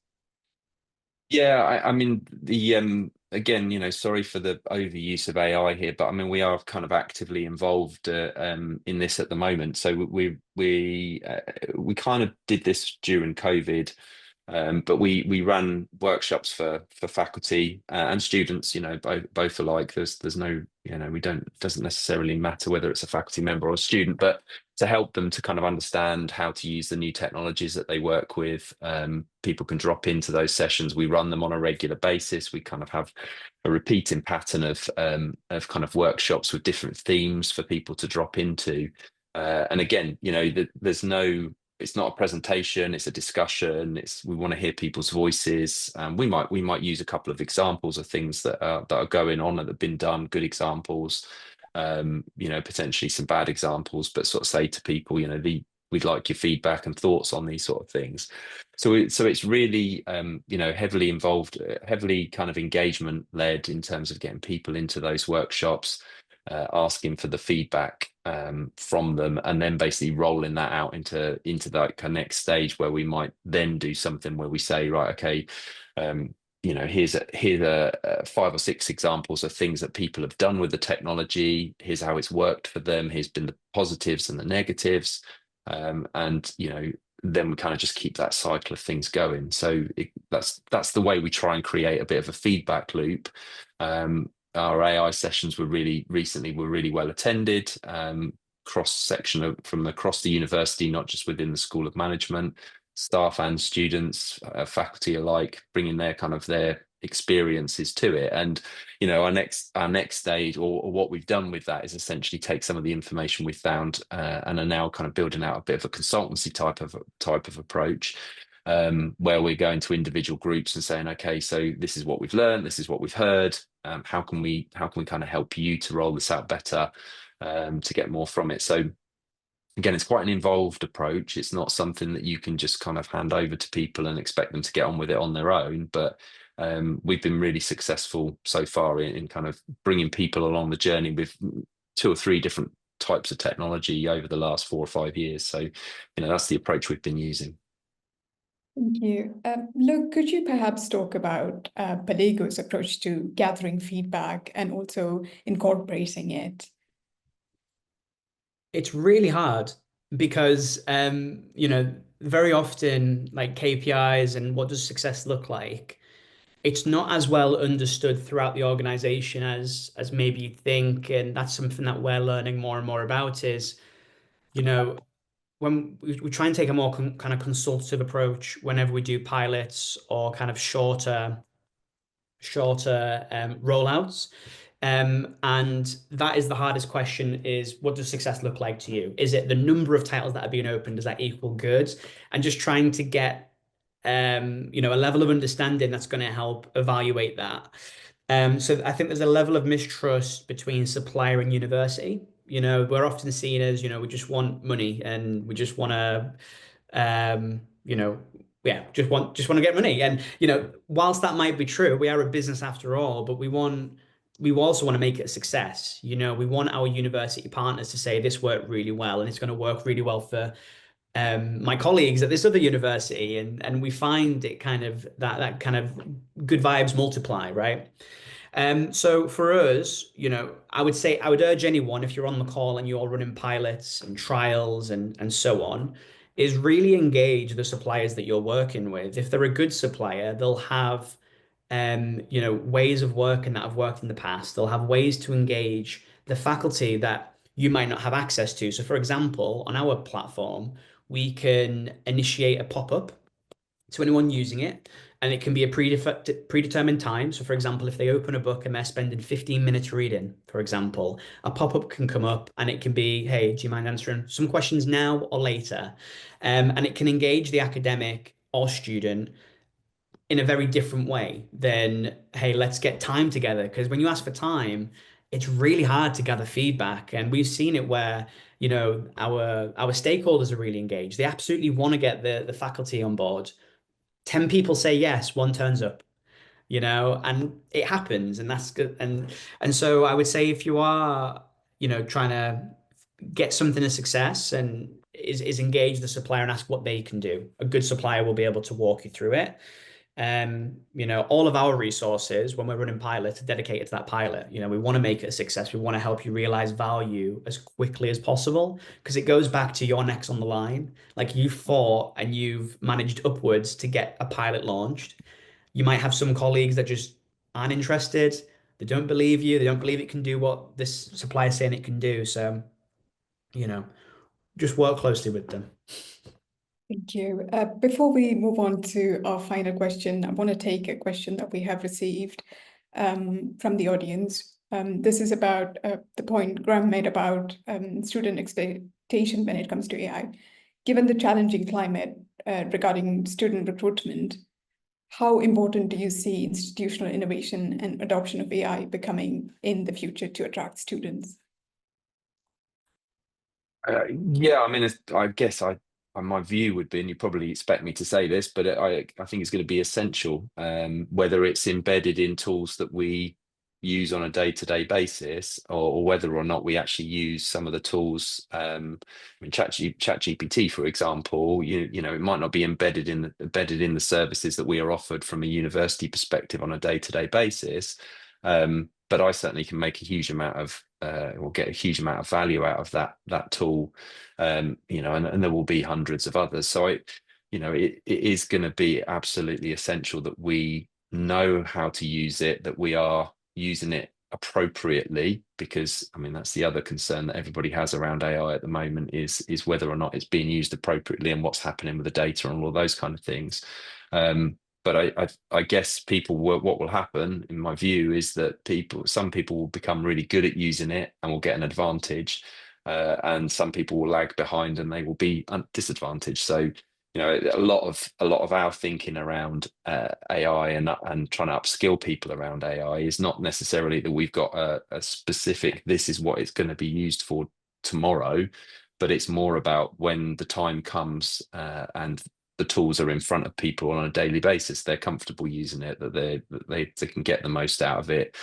Yeah, I mean the again, sorry for the overuse of AI here, but I mean we are kind of actively involved in this at the moment. So we kind of did this during COVID. But we run workshops for faculty and students, both alike. There's no, we don't, it doesn't necessarily matter whether it's a faculty member or a student, but to help them to kind of understand how to use the new technologies that they work with. People can drop into those sessions. We run them on a regular basis. We kind of have a repeating pattern of kind of workshops with different themes for people to drop into. And again, there's no, it's not a presentation, it's a discussion. We want to hear people's voices. We might use a couple of examples of things that are going on and that have been done, good examples, potentially some bad examples, but sort of say to people, we'd like your feedback and thoughts on these sort of things. So it's really heavily involved, heavily kind of engagement led in terms of getting people into those workshops, asking for the feedback from them, and then basically rolling that out into that kind of next stage where we might then do something where we say, right, okay, here's a 5 or 6 examples of things that people have done with the technology. Here's how it's worked for them. Here's been the positives and the negatives, and then we kind of just keep that cycle of things going. So that's the way we try and create a bit of a feedback loop. Our AI sessions were really well attended, cross section from across the university, not just within the School of Management, staff and students, faculty alike, bringing their experiences to it. And our next stage, or what we've done with that, is essentially take some of the information we found and are now kind of building out a bit of a consultancy type of approach. Where we're going to individual groups and saying, okay, so this is what we've learned, this is what we've heard. How can we kind of help you to roll this out better, to get more from it? So again, it's quite an involved approach. It's not something that you can just kind of hand over to people and expect them to get on with it on their own. But we've been really successful so far in kind of bringing people along the journey with 2 or 3 different types of technology over the last 4 or 5 years. So, that's the approach we've been using. Thank you. Luke, could you perhaps talk about Perlego's approach to gathering feedback and also incorporating it? It's really hard because, very often, like KPIs and what does success look like, it's not as well understood throughout the organization as maybe you think. And that's something that we're learning more and more about is, when we try and take a more kind of consultative approach whenever we do pilots or kind of shorter rollouts. And that is the hardest question, is what does success look like to you? Is it the number of titles that are being opened? Does that equal good? And just trying to get, a level of understanding that's going to help evaluate that. So I think there's a level of mistrust between supplier and university. We're often seen as, we just want money and we just want to, just want to get money. And, whilst that might be true, we are a business after all, but we also want to make it a success. We want our university partners to say this worked really well and it's going to work really well for my colleagues at this other university, and we find it kind of that kind of good vibes multiply, right? So for us, I would urge anyone, if you're on the call and you're running pilots and trials and so on, is really engage the suppliers that you're working with. If they're a good supplier, they'll have ways of working that have worked in the past. They'll have ways to engage the faculty that you might not have access to. So for example, on our platform, we can initiate a pop-up to anyone using it, and it can be a predetermined time. So for example, if they open a book and they're spending 15 minutes reading, for example, a pop-up can come up and it can be, hey, do you mind answering some questions now or later? And it can engage the academic or student in a very different way than, hey, let's get time together. Because when you ask for time, it's really hard to gather feedback. And we've seen it where, you know, our stakeholders are really engaged. They absolutely want to get the faculty on board. 10 people say yes, one turns up, you know, and it happens, and that's good. And so I would say if you are, you know, trying to get something a success, and is engage the supplier and ask what they can do. A good supplier will be able to walk you through it. You know, all of our resources when we're running pilots are dedicated to that pilot. You know, we want to make it a success. We want to help you realize value as quickly as possible, because it goes back to your next on the line. Like, you fought and you've managed upwards to get a pilot launched. You might have some colleagues that just aren't interested. They don't believe you. They don't believe it can do what this supplier is saying it can do. So, you know, just work closely with them. Thank you. Before we move on to our final question, I want to take a question that we have received from the audience. This is about the point Graham made about student expectation when it comes to AI. Given the challenging climate regarding student recruitment, how important do you see institutional innovation and adoption of AI becoming in the future to attract students? Yeah, I mean, I guess my view would be, and you probably expect me to say this, but I think it's going to be essential, whether it's embedded in tools that we use on a day-to-day basis, or whether or not we actually use some of the tools. I mean, ChatGPT, for example, you know, it might not be embedded in the services that we are offered from a university perspective on a day-to-day basis. But I certainly can make a huge amount of or get a huge amount of value out of that tool, you know, and there will be hundreds of others. So you know, it is going to be absolutely essential that we know how to use it, that we are using it appropriately, because I mean, that's the other concern that everybody has around AI at the moment is whether or not it's being used appropriately and what's happening with the data and all of those kind of things. But I guess what will happen, in my view, is that some people will become really good at using it and will get an advantage, and some people will lag behind and they will be disadvantaged. So, you know, a lot of our thinking around AI and trying to upskill people around AI is not necessarily that we've got a specific, this is what it's going to be used for tomorrow, but it's more about when the time comes and the tools are in front of people on a daily basis, they're comfortable using it, that they can get the most out of it.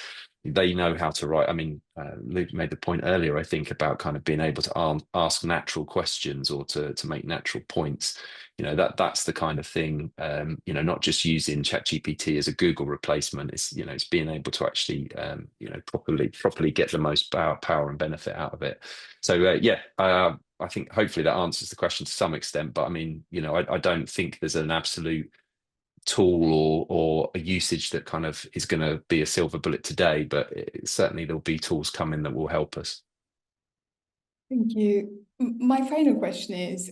They know how to write. I mean, Luke made the point earlier, I think, about kind of being able to ask natural questions or to make natural points. You know, that's the kind of thing, you know, not just using ChatGPT as a Google replacement. It's, you know, it's being able to actually, you know, properly get the most power and benefit out of it. So yeah, I think hopefully that answers the question to some extent, but I mean, you know, I don't think there's an absolute tool or a usage that kind of is going to be a silver bullet today, but certainly there'll be tools coming that will help us. Thank you. My final question is,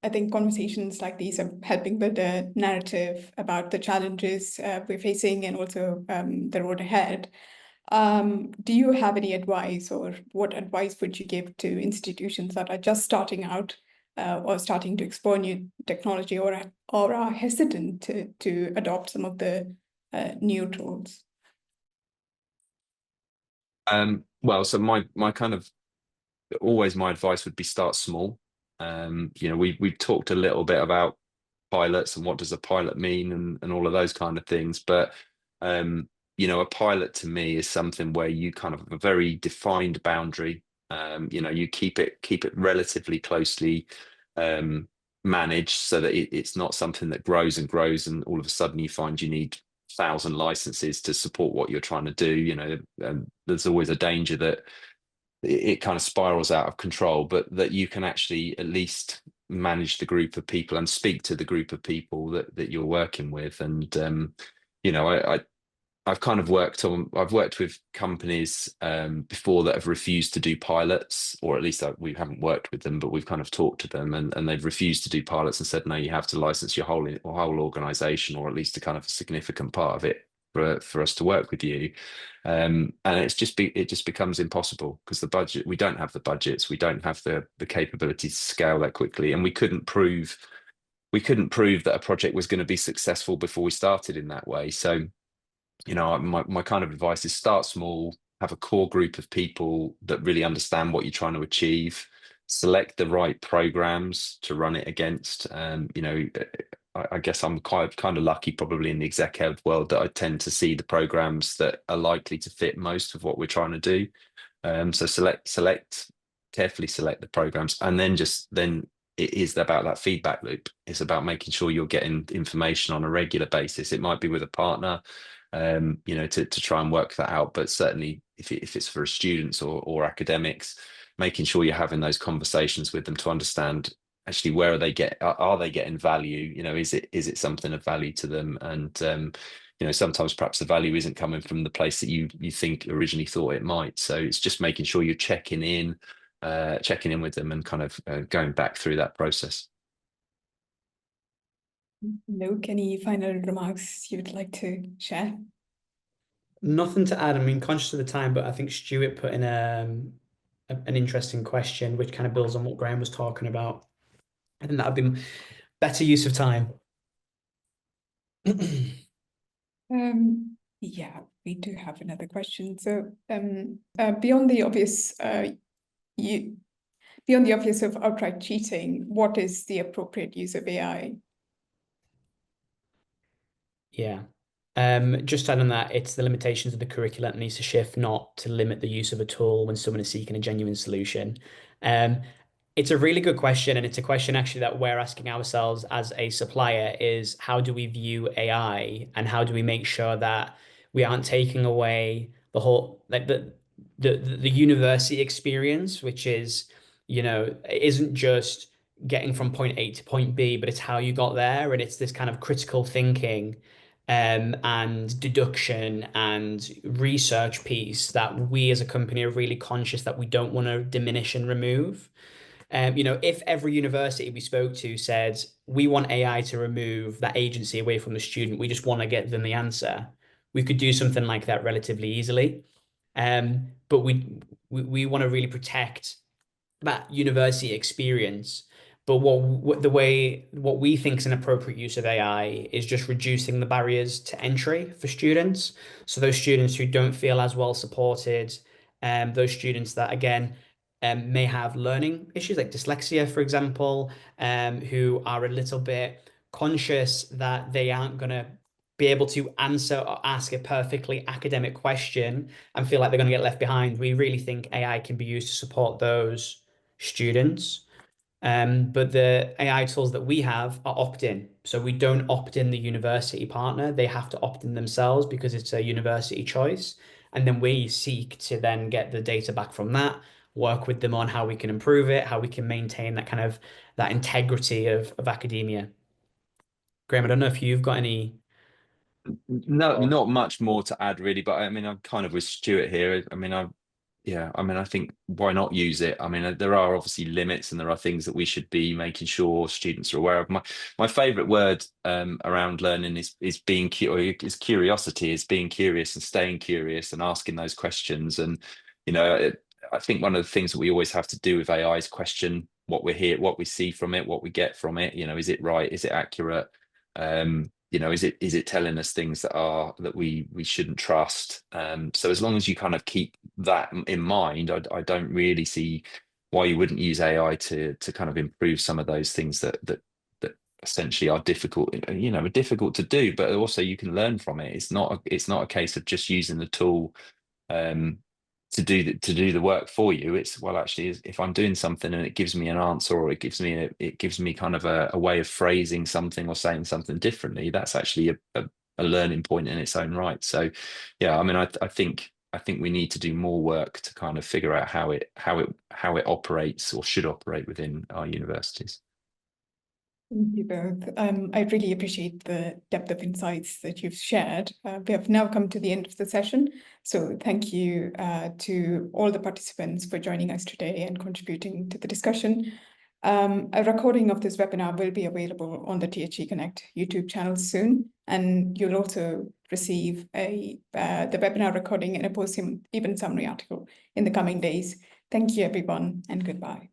I think conversations like these are helping build a narrative about the challenges we're facing and also the road ahead. Do you have any advice, or what advice would you give to institutions that are just starting out or starting to explore new technology, or are hesitant to adopt some of the new tools? Well, so my kind of always my advice would be start small. You know, we've talked a little bit about pilots and what does a pilot mean and all of those kind of things, but you know, a pilot to me is something where you kind of have a very defined boundary. You know, you keep it relatively closely managed so that it's not something that grows and grows and all of a sudden you find you need 1,000 licenses to support what you're trying to do. You know, there's always a danger that it kind of spirals out of control, but that you can actually at least manage the group of people and speak to the group of people that you're working with. And you know, I've kind of I've worked with companies before that have refused to do pilots, or at least we haven't worked with them, but we've kind of talked to them and they've refused to do pilots and said, no, you have to license your whole organization, or at least a kind of a significant part of it for us to work with you. And it just becomes impossible because we don't have the budgets, we don't have the capability to scale that quickly, and we couldn't prove that a project was going to be successful before we started in that way. So, you know, my kind of advice is start small, have a core group of people that really understand what you're trying to achieve, select the right programs to run it against. You know, I guess I'm kind of lucky probably in the exec ed world that I tend to see the programs that are likely to fit most of what we're trying to do. So carefully select the programs, and then it is about that feedback loop. It's about making sure you're getting information on a regular basis. It might be with a partner, you know, to try and work that out. But certainly if it's for students or academics, making sure you're having those conversations with them to understand actually where are they getting value? You know, is it something of value to them? And you know, sometimes perhaps the value isn't coming from the place that you think originally thought it might. So it's just making sure you're checking in with them and kind of going back through that process. Luke, any final remarks you would like to share? Nothing to add. I mean, conscious of the time, but I think Stuart put in an interesting question, which kind of builds on what Graham was talking about. I think that would be better use of time. Yeah, we do have another question. So beyond the obvious of outright cheating, what is the appropriate use of AI? Yeah. Just adding that, it's the limitations of the curriculum that needs to shift, not to limit the use of a tool when someone is seeking a genuine solution. It's a really good question, and it's a question actually that we're asking ourselves as a supplier is how do we view AI, and how do we make sure that we aren't taking away the whole, like the university experience, which is, you know, it isn't just getting from point A to point B, but it's how you got there, and it's this kind of critical thinking and deduction and research piece that we as a company are really conscious that we don't want to diminish and remove. You know, if every university we spoke to said, we want AI to remove that agency away from the student, we just want to get them the answer, we could do something like that relatively easily. But we want to really protect that university experience. But what we think is an appropriate use of AI is just reducing the barriers to entry for students. So those students who don't feel as well supported, those students that again may have learning issues like dyslexia, for example, who are a little bit conscious that they aren't going to be able to answer or ask a perfectly academic question and feel like they're going to get left behind. We really think AI can be used to support those students. But the AI tools that we have are opt-in. So we don't opt in the university partner. They have to opt in themselves because it's a university choice. And then we seek to then get the data back from that, work with them on how we can improve it, how we can maintain that kind of that integrity of academia. Graham, I don't know if you've got any. No, not much more to add really, but I mean, I'm kind of with Stuart here. I mean, I think why not use it? I mean, there are obviously limits and there are things that we should be making sure students are aware of. My favorite word around learning is being curiosity, is being curious and staying curious and asking those questions. And, you know, I think one of the things that we always have to do with AI is question what we hear, what we see from it, what we get from it. You know, is it right? Is it accurate? You know, is it telling us things that we shouldn't trust? So as long as you kind of keep that in mind, I don't really see why you wouldn't use AI to kind of improve some of those things that essentially are difficult, you know, are difficult to do, but also you can learn from it. It's not a case of just using the tool to do the work for you. It's, well, actually, if I'm doing something and it gives me an answer, or it gives me kind of a way of phrasing something or saying something differently, that's actually a learning point in its own right. So yeah, I mean, I think we need to do more work to kind of figure out how it operates or should operate within our universities. Thank you both. I really appreciate the depth of insights that you've shared. We have now come to the end of the session. So thank you to all the participants for joining us today and contributing to the discussion. A recording of this webinar will be available on the THE Connect YouTube channel soon, and you'll also receive the webinar recording and a post-event summary article in the coming days. Thank you, everyone, and goodbye.